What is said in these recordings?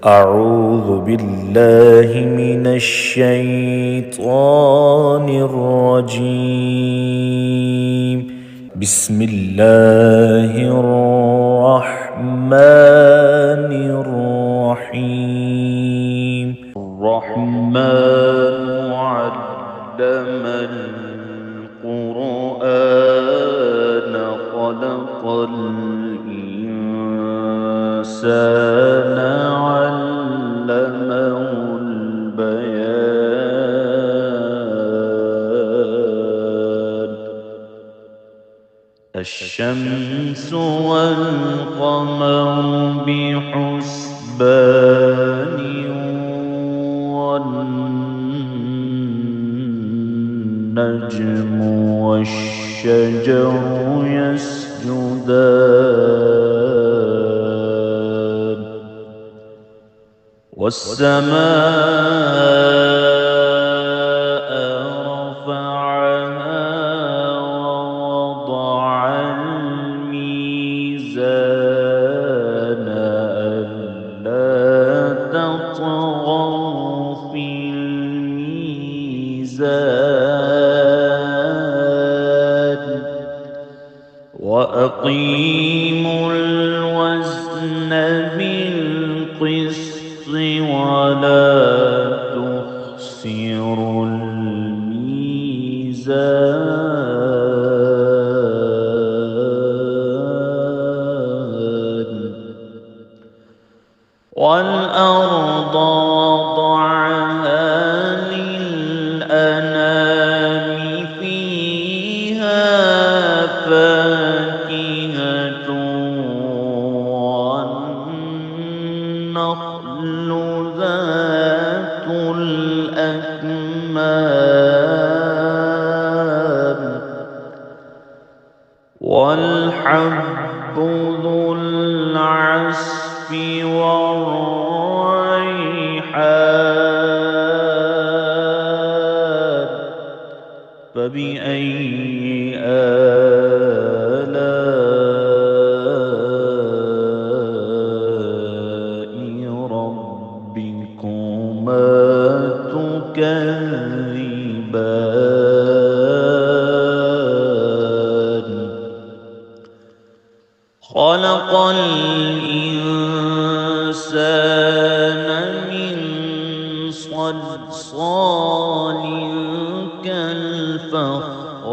أعوذ بالله من الشيطان الرجيم. بسم الله الرحمن الرحيم. الرحمن علم القرآن خلق الإنسان علمه البيان. الشمس والقمر بحسبان والنجم والشجر يسجدان والسماء رفعها ووضع الميزان ألا تطغوا في الميزان وأقيموا الوزن بالقسط ولا تخسروا الميزان. والأرض وضعها للأنام فيها فاكهة والنخل ذات الأكمام والحب ذو العصف والريحان. فبأي آلاء ربكما تكذبان. خلق الإنسان من صلصال كالفخار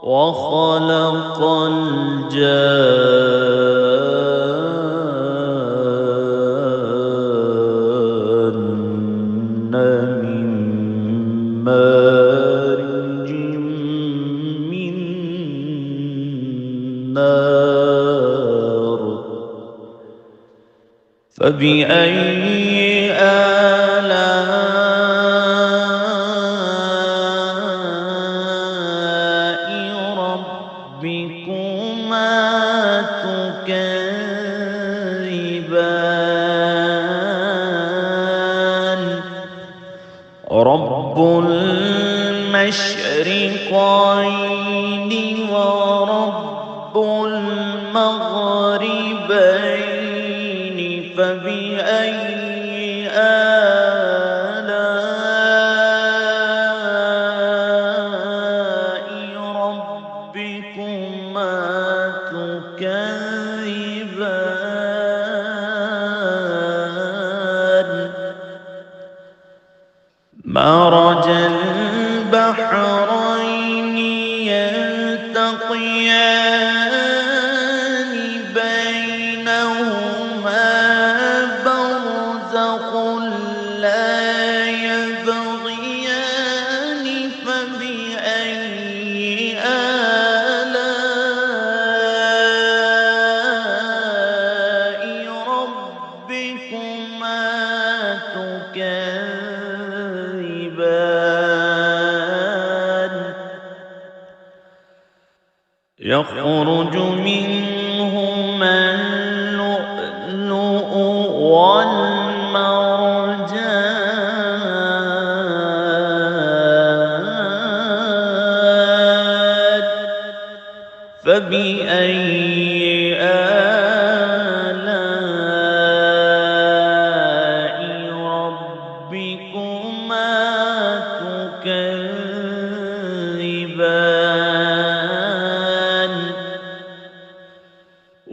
وخلق الجان من مارج من نار. فبأي آلاء ربكما تكذبان. رب المشرقين ورب المغربين. فبأي آلاء ربكما تكذبان. مرج البحرين يلتقيان بينهما برزخ لا يبغيان. فبأي آلاء ربكما تكذبان. يخرج منهما اللؤلؤ والمرجان. فبأي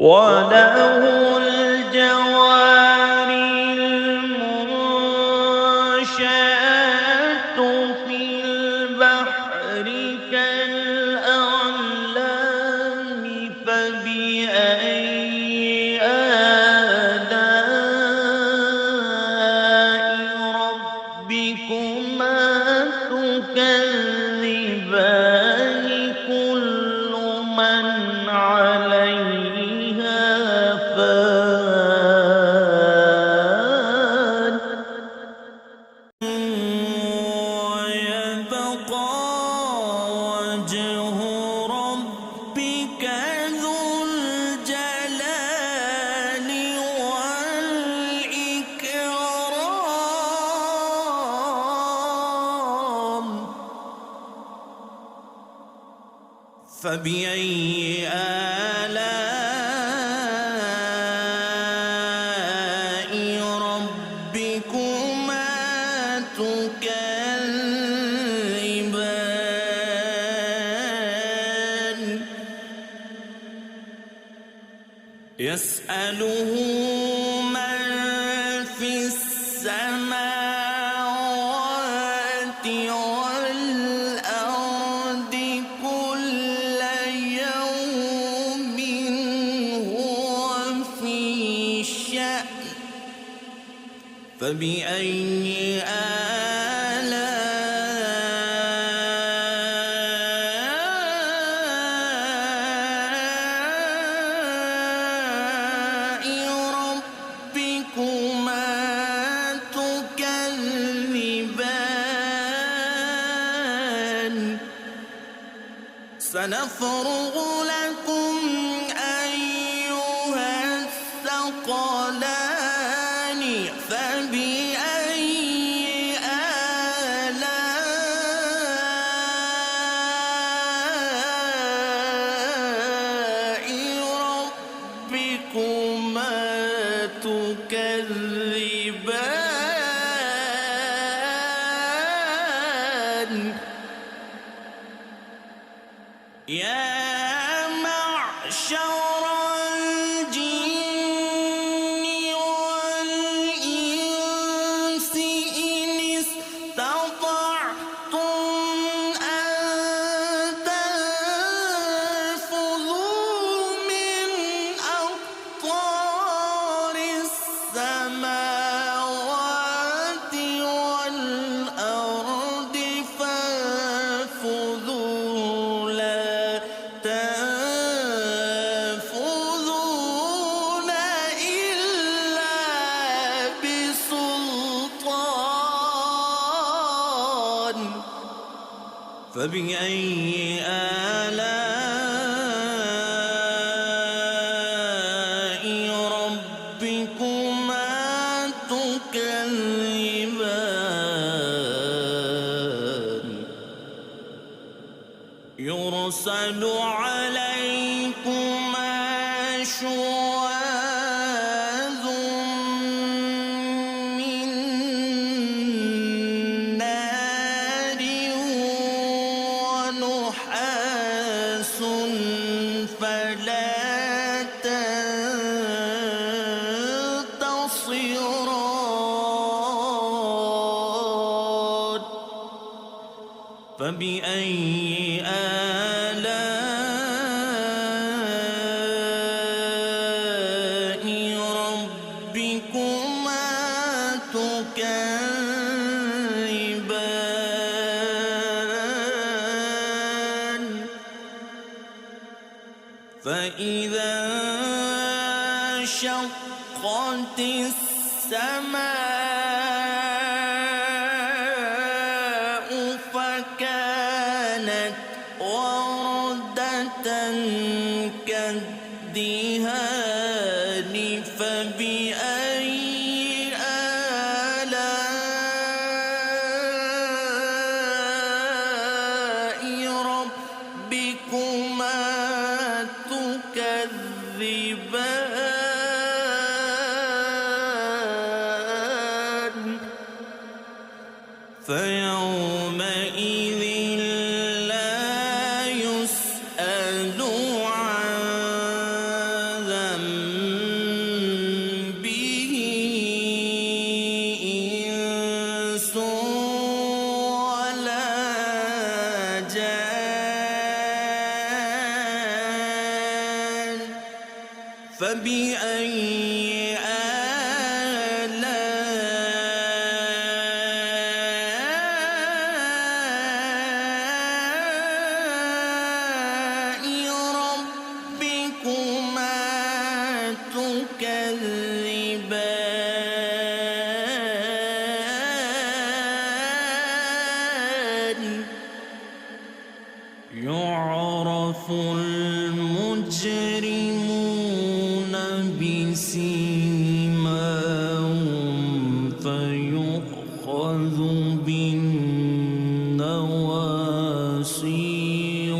وله الجوار المنشآت في البحر كالأعلام فبأي آلاء ربكما تكذبان كل من عليها فان ويبقى وجه ربك ذو الجلال والإكرام فبأي آلاء ربكما تكذبان يسأله من في السماوات والأرض كل يوم هو في شأن فبأي آلاء ربكما تكذبان سنفرغ لكم أيها الثقلان فبأي آلاء ربكما تكذبان يا معشر الجن والإنس إن استطعتم أن تنفذوا من أقطار السماوات والأرض فانفذوا لا تنفذون إلا بسلطان فبأي آلاء ربكما تكذبان يرسل عليكما شواظ من نار ونحاس فلا تنتصران فبأي آلاء ربكما تكذبان فإذا انشقت السماء فكانت وردة كالدهان فبأي آلاء ربكما تكذبان فيومئذ لا يسأل عن فبأي آلاء ربكما تكذبان يعرف المجرمون بسيماهم فيؤخذ بالنواصي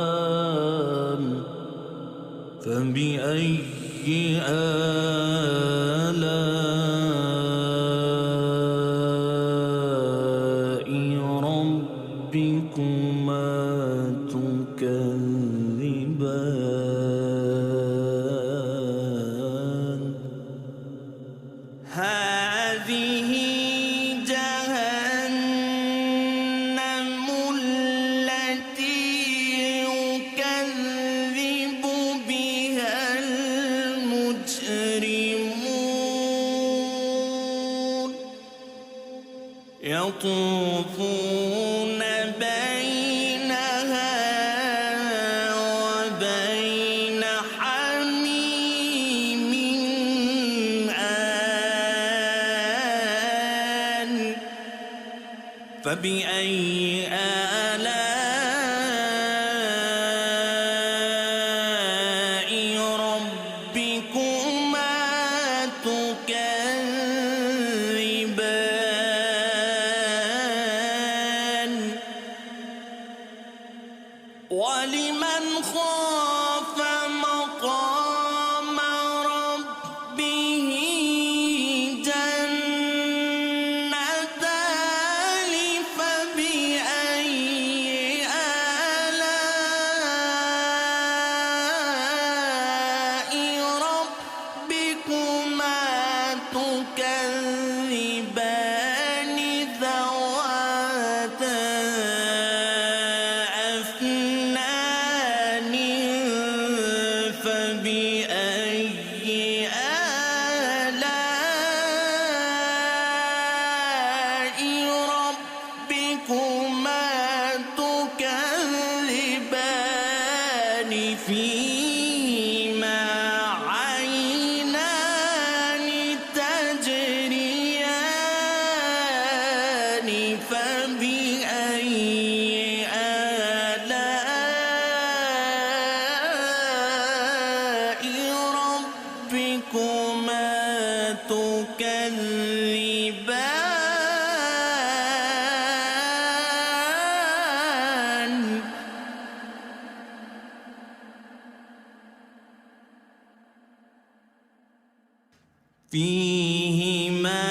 والأقدام فبأي آلاء ربكما تكذبان هذه جهنم التي يكذب بها المجرمون يطوفون بينها وبين حميم آن فبأي آلاء ربكما تكذبان ولمن خاف مقام ربه جنتان فبأي آلاء ربكما تكذبان ذواتا أفنان فبأي آلاء ربكما تكذبان فيهما عينان تجريان فبأي آلاء ربكما تكذبان فيهما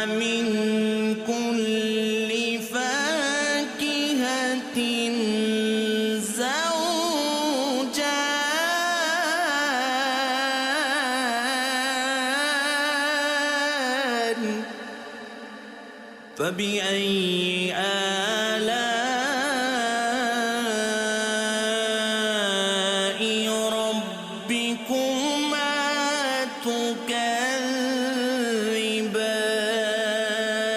من كل فاكهة زوجان فبأي آلاء ربكما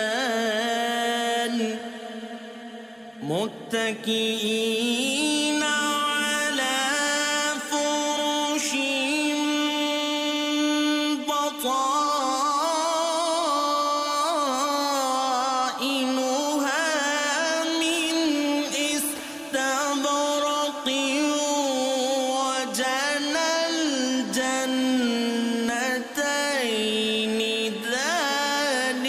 تكذبان متكئين على فرش بطائنها من استبرق وجنى الجنتين دان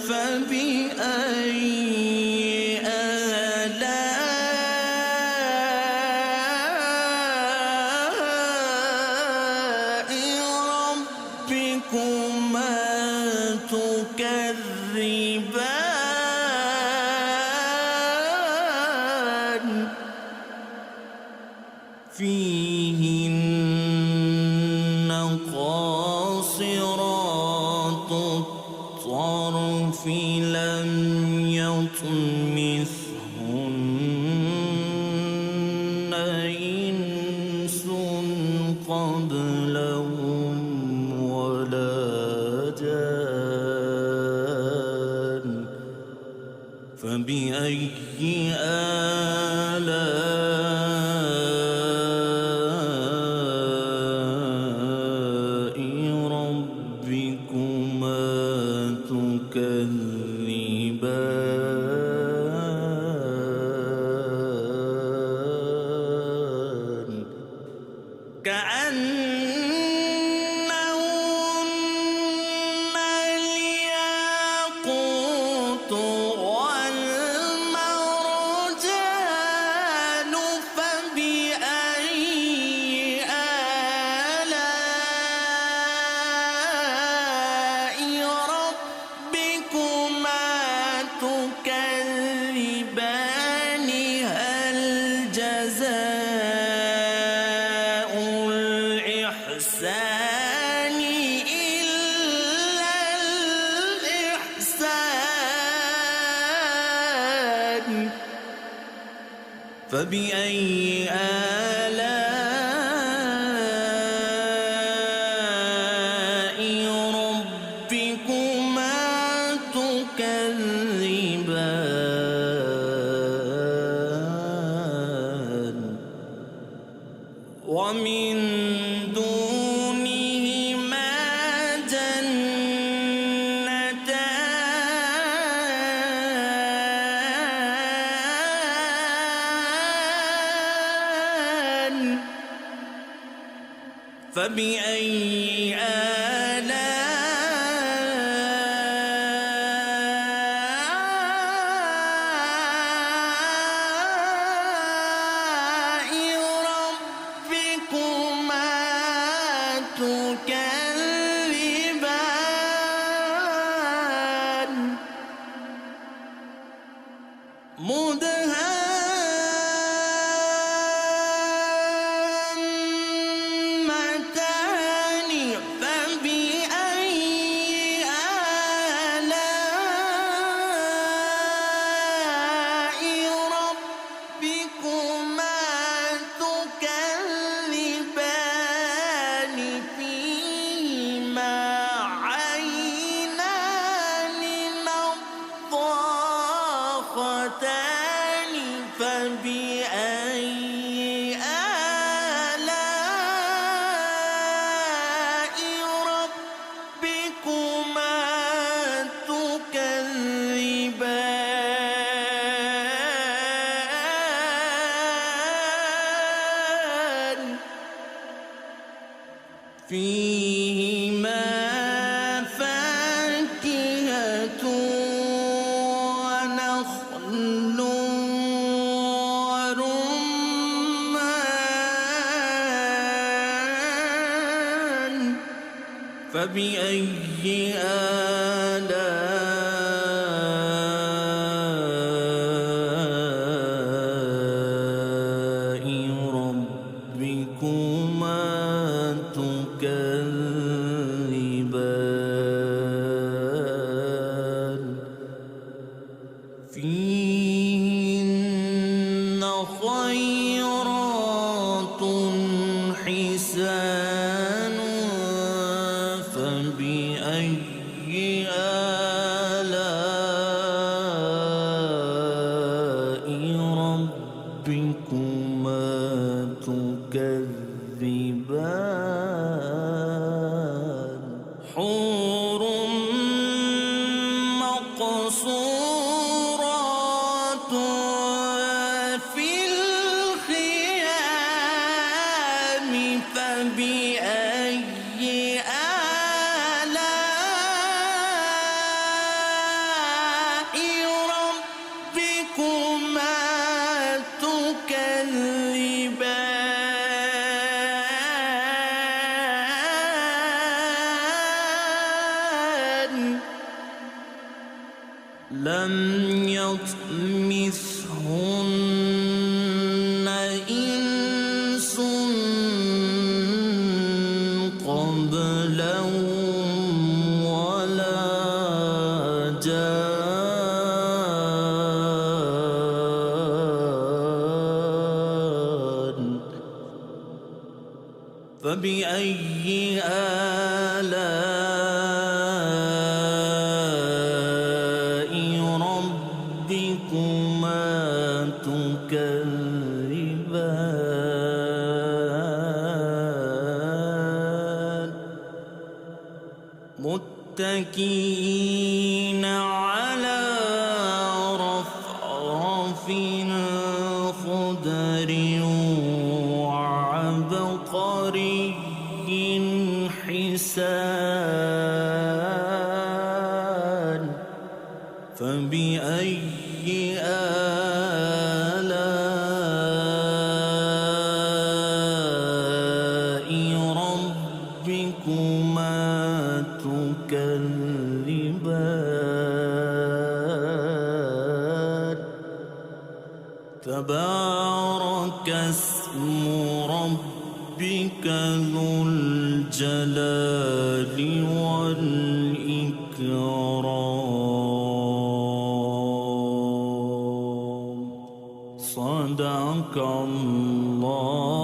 فبأي آلاء ربكما تكذبان فيهن قاصرات الطرف لم يطمثهن كأنهن الياقوت والمرجان فبأي آلاء ربكما تكذبان هل جزاء الإحسان إلا الإحسان فبأي آلاء ربكما تكذبان ومن دونهما جنتان فبأي آلاء ربكما تكذبان مدهامتان فبأي آلاء ربكما تكذبان فيهما عينان نضاختان فبأي آلاء ربكما تكذبان فيهما فاكهة ونخل ورمان فبأي آلاء ربكما تكذبان فيهن خيرات حسان فبأي آلاء ربكما تكذبان حور مقصورات في الخيام فبأي آلاء ربكما تكذبان لم يطمثهن إنس قبلهم ولا جان فبأي آلاء ربكما تكذبان متكئين على رفرف خضر وعبقر تبارك اسم ربك ذو الجلال والإكرام. صدق الله